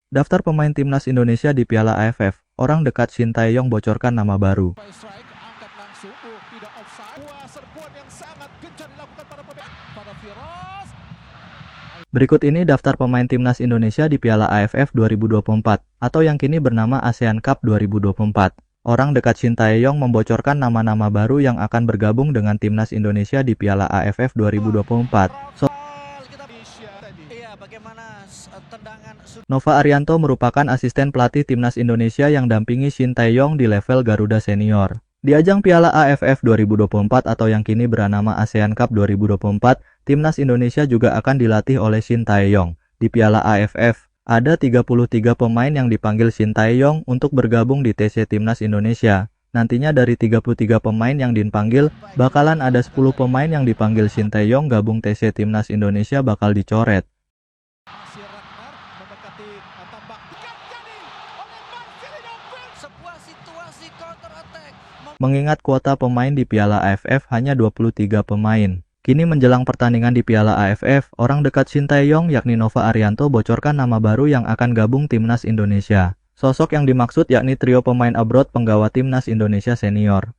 Daftar pemain timnas Indonesia di Piala AFF. Orang dekat Shin Tae-yong bocorkan nama baru. Berikut ini daftar pemain timnas Indonesia di Piala AFF 2024 atau yang kini bernama ASEAN Cup 2024. Orang dekat Shin Tae-yong membocorkan nama-nama baru yang akan bergabung dengan timnas Indonesia di Piala AFF 2024. Nova Arianto merupakan asisten pelatih timnas Indonesia yang dampingi Shin Tae-yong di level Garuda Senior. Di ajang Piala AFF 2024 atau yang kini bernama ASEAN Cup 2024, timnas Indonesia juga akan dilatih oleh Shin Tae-yong. Di Piala AFF, ada 33 pemain yang dipanggil Shin Tae-yong untuk bergabung di TC Timnas Indonesia. Nantinya dari 33 pemain yang dipanggil, bakalan ada 10 pemain yang dipanggil Shin Tae-yong gabung TC Timnas Indonesia bakal dicoret. Mengingat kuota pemain di Piala AFF hanya 23 pemain. Kini menjelang pertandingan di Piala AFF, orang dekat Shin Tae-yong yakni Nova Arianto bocorkan nama baru yang akan gabung timnas Indonesia. Sosok yang dimaksud yakni trio pemain abroad penggawa timnas Indonesia senior.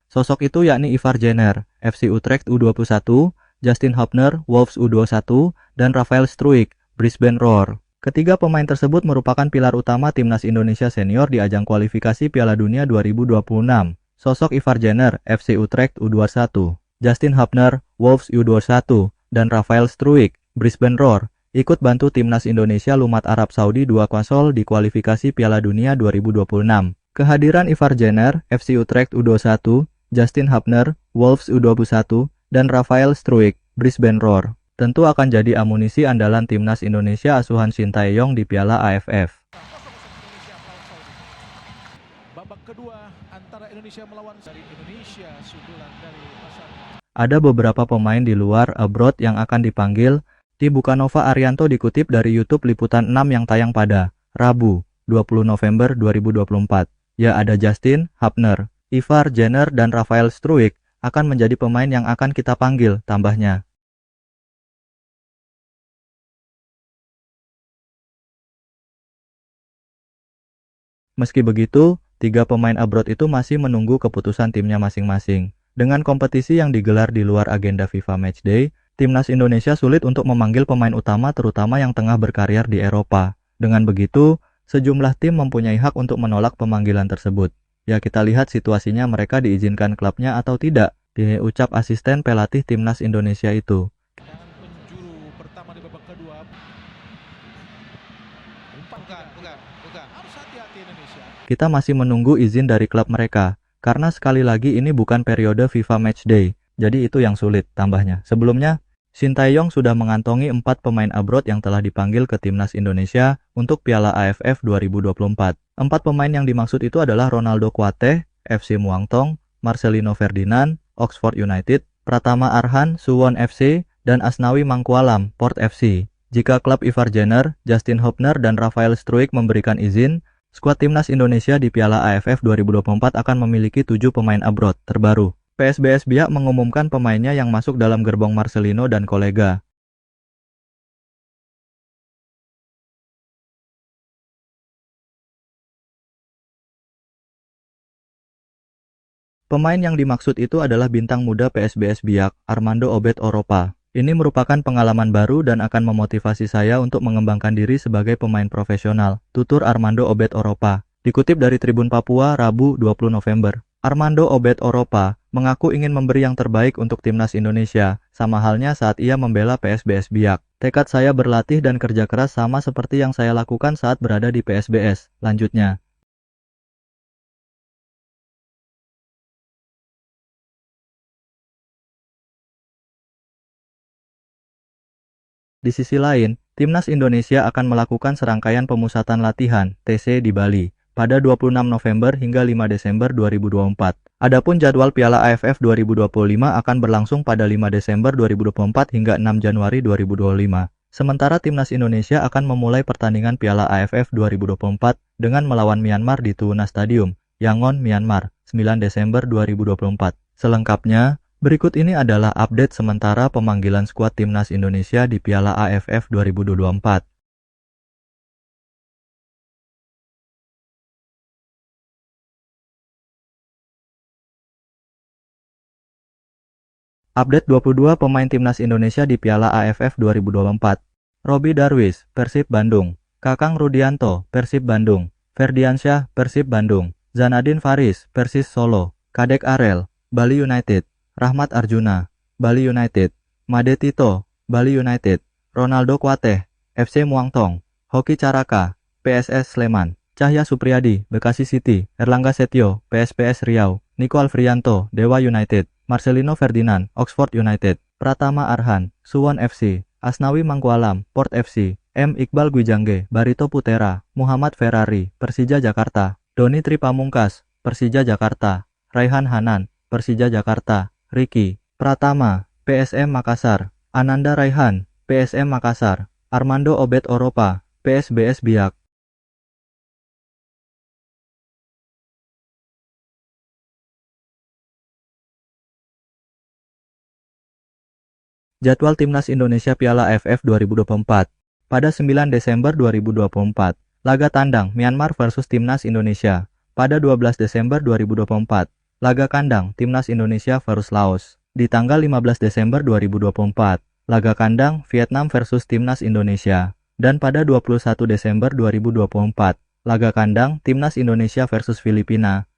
Sosok itu yakni Ivar Jenner, FC Utrecht U21, Justin Hubner, Wolves U21, dan Rafael Struijk, Brisbane Roar. Ketiga pemain tersebut merupakan pilar utama timnas Indonesia senior di ajang kualifikasi Piala Dunia 2026. Sosok Ivar Jenner, FC Utrecht U21, Justin Hubner, Wolves U21, dan Rafael Struijk, Brisbane Roar, ikut bantu timnas Indonesia lumat Arab Saudi 2-0 di kualifikasi Piala Dunia 2026. Kehadiran Ivar Jenner, FC Utrecht U21, Justin Hubner, Wolves U21, dan Rafael Struijk, Brisbane Roar tentu akan jadi amunisi andalan timnas Indonesia asuhan Shin Tae-yong di Piala AFF. Ada beberapa pemain di luar abroad yang akan dipanggil. Di Nova Arianto dikutip dari YouTube Liputan 6 yang tayang pada Rabu, 20 November 2024. Ya, ada Justin Hubner, Ivar Jenner, dan Rafael Struijk akan menjadi pemain yang akan kita panggil, tambahnya. Meski begitu, 3 pemain abroad itu masih menunggu keputusan timnya masing-masing. Dengan kompetisi yang digelar di luar agenda FIFA Matchday, timnas Indonesia sulit untuk memanggil pemain utama terutama yang tengah berkarir di Eropa. Dengan begitu, sejumlah tim mempunyai hak untuk menolak pemanggilan tersebut. Ya, kita lihat situasinya mereka diizinkan klubnya atau tidak, diucap asisten pelatih timnas Indonesia itu. Kita masih menunggu izin dari klub mereka, karena sekali lagi ini bukan periode FIFA Matchday, jadi itu yang sulit, tambahnya. Sebelumnya, Shin Tae-yong sudah mengantongi 4 pemain abroad yang telah dipanggil ke timnas Indonesia untuk Piala AFF 2024. 4 pemain yang dimaksud itu adalah Ronaldo Kuateh, FC Muangthong, Marcelino Ferdinand, Oxford United, Pratama Arhan, Suwon FC, dan Asnawi Mangkualam, Port FC. Jika klub Ivar Jenner, Justin Hubner, dan Rafael Struijk memberikan izin, skuad timnas Indonesia di Piala AFF 2024 akan memiliki 7 pemain abroad terbaru. PSBS Biak mengumumkan pemainnya yang masuk dalam gerbong Marcelino dan kolega. Pemain yang dimaksud itu adalah bintang muda PSBS Biak, Armando Obed Oropa. Ini merupakan pengalaman baru dan akan memotivasi saya untuk mengembangkan diri sebagai pemain profesional, tutur Armando Obed Oropa. Dikutip dari Tribun Papua, Rabu 20 November. Armando Obed Oropa mengaku ingin memberi yang terbaik untuk timnas Indonesia, sama halnya saat ia membela PSBS Biak. Tekad saya berlatih dan kerja keras sama seperti yang saya lakukan saat berada di PSBS, lanjutnya. Di sisi lain, timnas Indonesia akan melakukan serangkaian pemusatan latihan (TC) di Bali pada 26 November hingga 5 Desember 2024. Adapun jadwal Piala AFF 2025 akan berlangsung pada 5 Desember 2024 hingga 6 Januari 2025. Sementara timnas Indonesia akan memulai pertandingan Piala AFF 2024 dengan melawan Myanmar di Tuna Stadium, Yangon, Myanmar, 9 Desember 2024. Selengkapnya, Berikut ini adalah update sementara pemanggilan skuad Timnas Indonesia di Piala AFF 2024. Update 22 pemain Timnas Indonesia di Piala AFF 2024. Robi Darwis, Persib Bandung. Kakang Rudianto, Persib Bandung. Ferdiansyah, Persib Bandung. Zanadin Faris, Persis Solo. Kadek Arel, Bali United. Rahmat Arjuna, Bali United. Made Tito, Bali United. Ronaldo Kuateh, FC Muangthong. Hoki Caraka, PSS Sleman. Cahya Supriyadi, Bekasi City. Erlangga Setio, PSPS Riau. Niko Alfrianto, Dewa United. Marcelino Ferdinand, Oxford United. Pratama Arhan, Suwon FC. Asnawi Mangkualam, Port FC. M. Iqbal Gwijangge, Barito Putera. Muhammad Ferrari, Persija Jakarta. Doni Tripamungkas, Persija Jakarta. Raihan Hanan, Persija Jakarta. Ricky Pratama, PSM Makassar. Ananda Raihan, PSM Makassar. Armando Obed Oropa, PSBS Biak. Jadwal Timnas Indonesia Piala AFF 2024. Pada 9 Desember 2024, laga tandang Myanmar versus Timnas Indonesia. Pada 12 Desember 2024, laga kandang Timnas Indonesia versus Laos. Di tanggal 15 Desember 2024, laga kandang Vietnam versus Timnas Indonesia. Dan pada 21 Desember 2024, laga kandang Timnas Indonesia versus Filipina.